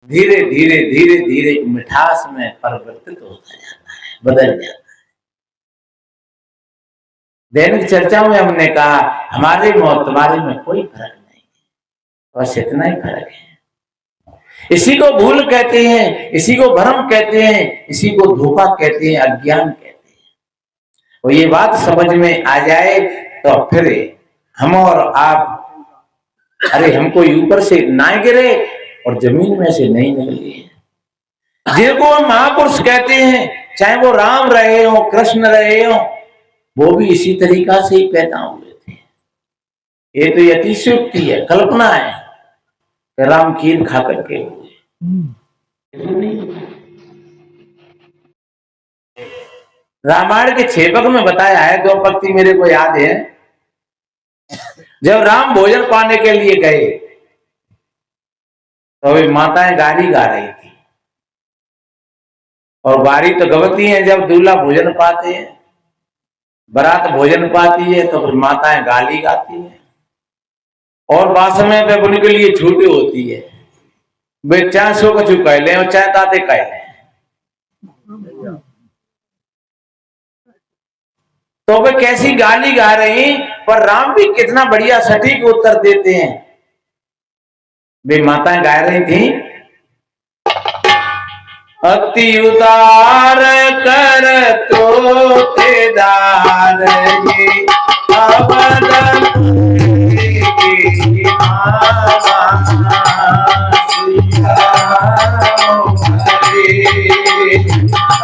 धीरे धीरे धीरे धीरे मिठास में परिवर्तित होता जाता है, बदल जाता है। दैनिक चर्चा में हमने कहा हमारे और तुम्हारे में कोई फर्क नहीं है, बस इतना ही फर्क है। इसी को भूल कहते हैं, इसी को भ्रम कहते हैं, इसी को धोखा कहते हैं, अज्ञान कहते हैं। और ये बात समझ में आ जाए तो फिर हम और आप, अरे हमको ऊपर से ना गिरे और जमीन में से नहीं निकली है। जिनको हम महापुरुष कहते हैं, चाहे वो राम रहे हो, कृष्ण रहे हो, वो भी इसी तरीका से ही पैदा हुए थे। ये तो अतिशयोक्ति है, कल्पना है, राम खीर खा करके हुए। रामायण के 6 पग में बताया है, 2 पंक्ति मेरे को याद है। जब राम भोजन पाने के लिए गए तो वे माताएं गारी गा रही थी, और गारी तो गवती है जब दूल्हा भोजन पाते हैं, बारात भोजन पाती है तो फिर माताएं गाली गाती है, और बासमय पे उनके लिए छूटी होती है, वे चाहे सो कछु कह लें और चाहे ताते कह लें। तो वे कैसी गाली गा रही, पर राम भी कितना बढ़िया सटीक उत्तर देते हैं। वे माताएं गा रही थी, अति उदार कर तो तेदार ये अवदन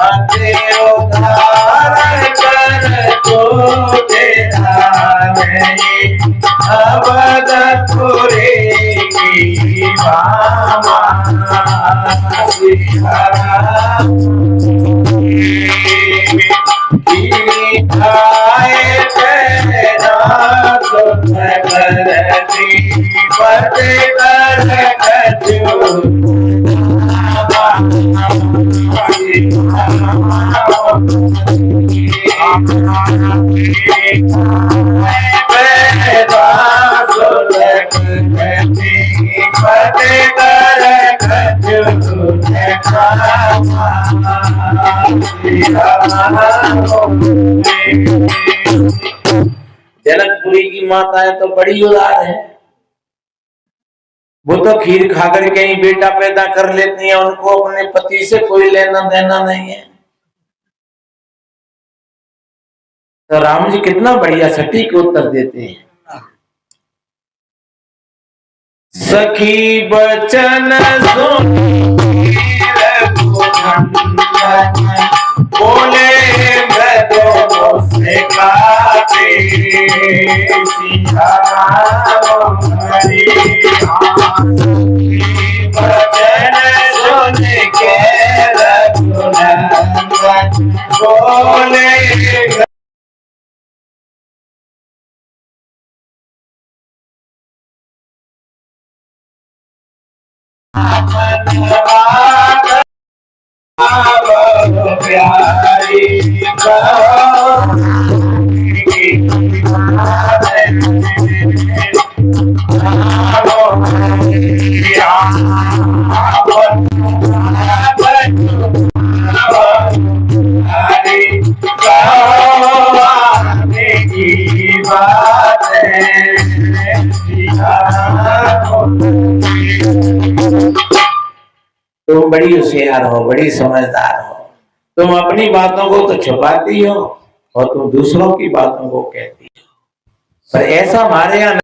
अति उदार कर तो तेदार ये अवदपुरे की मामा जनकपुरी की माताएं तो बड़ी उदार है, वो तो खीर खाकर कहीं बेटा पैदा कर लेती हैं, उनको अपने पति से कोई लेना देना नहीं है। तो राम जी कितना बढ़िया सटीक उत्तर देते हैं, सखी बचन सुन बोले मृदो से काटे बचन सुन के रघुनंदन बोले प्यारी तुम बड़ी होशियार हो, बड़ी समझदार हो, तुम अपनी बातों को तो छुपाती हो और तुम दूसरों की बातों को कहती हो, पर ऐसा हमारे यहाँ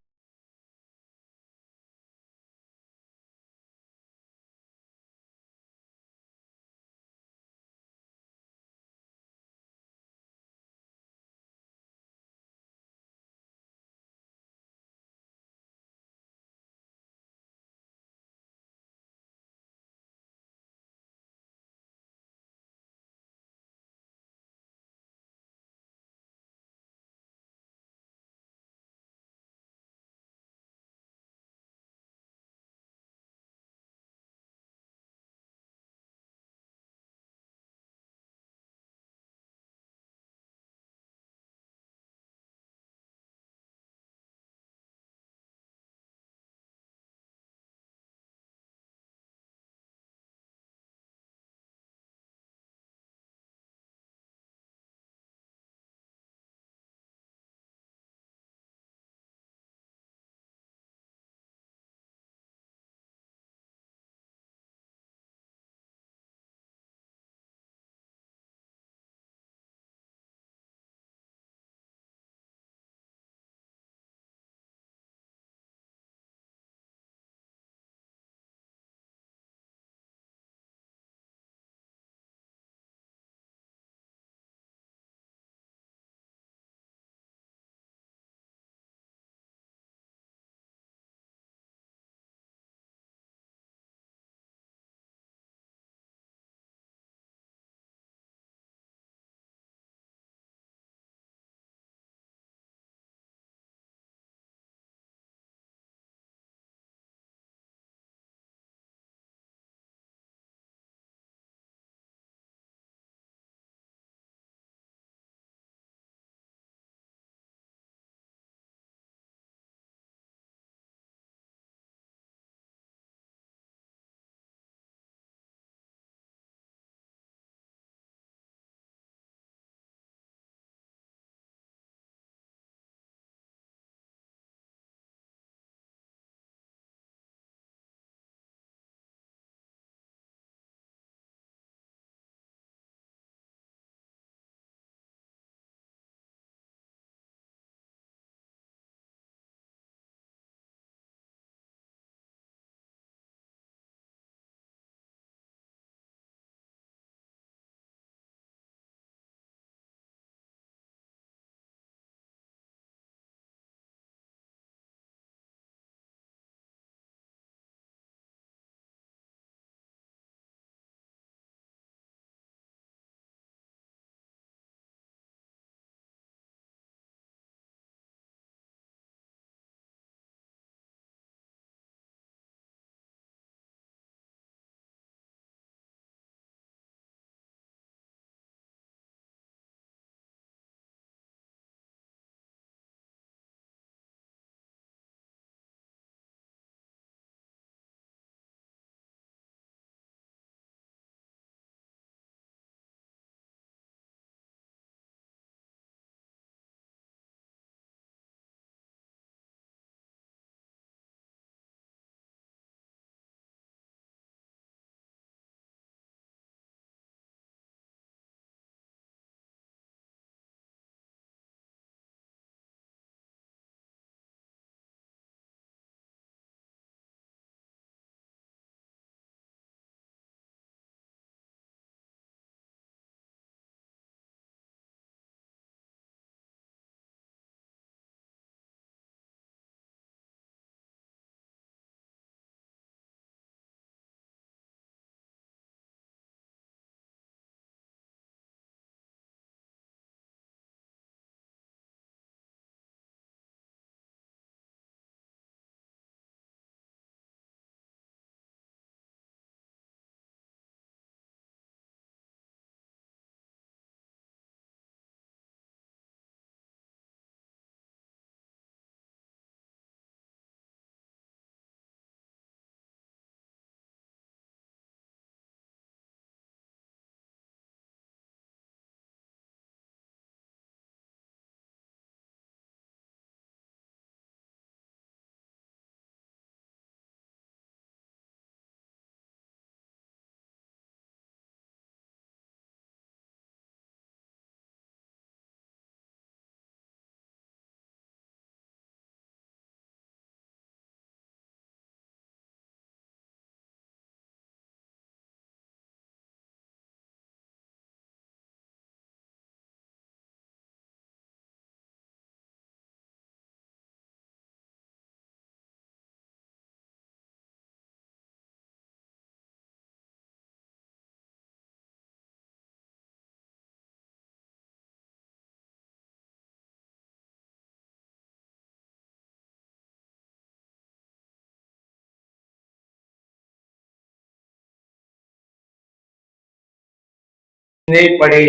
ने पड़े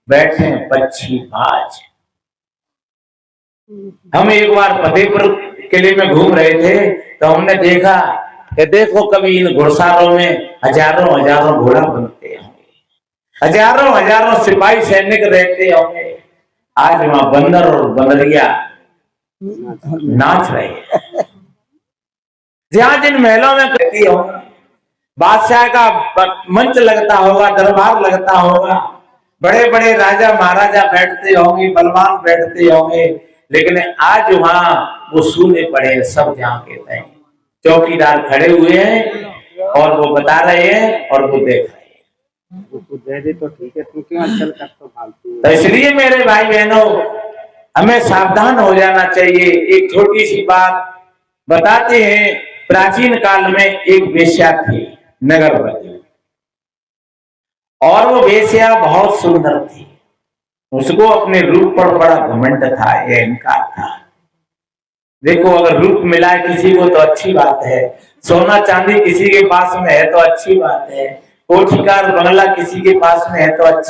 बैठे पक्षी बाज। हम एक बार फतेहपुर किले में घूम रहे थे तो हमने देखा कि देखो कभी इन घुड़सवारों में हजारों हजारों घोड़ा बनते होंगे, हजारों हजारों सिपाही सैनिक रहते होंगे। आज वहां बंदर और बंदरिया नाच रहे हैं। जहां जिन महलों में कहती होंगी, बादशाह का मंच लगता होगा, दरबार लगता होगा, बड़े बड़े राजा महाराजा बैठते होंगे, बलवान बैठते होंगे, लेकिन आज वहां वो सूने पड़े हैं। सब जहां कहते हैं चौकीदार खड़े हुए हैं और वो बता रहे हैं और वो देख रहे हैं। दे दे तो ठीक है, तू क्यों अचल कर तो फालतू। तो इसलिए मेरे भाई बहनों, हमें सावधान हो जाना चाहिए। एक छोटी सी बात बताते हैं। प्राचीन काल में एक वेश्या थी नगरवती, और वो वेश्या बहुत सुंदर थी। उसको अपने रूप पर बड़ा घमंड था, अहंकार था। देखो, अगर रूप मिला है किसी को तो अच्छी बात है, सोना चांदी किसी के पास में है तो अच्छी बात है, कोठीकार बंगला किसी के पास में है तो अच्छी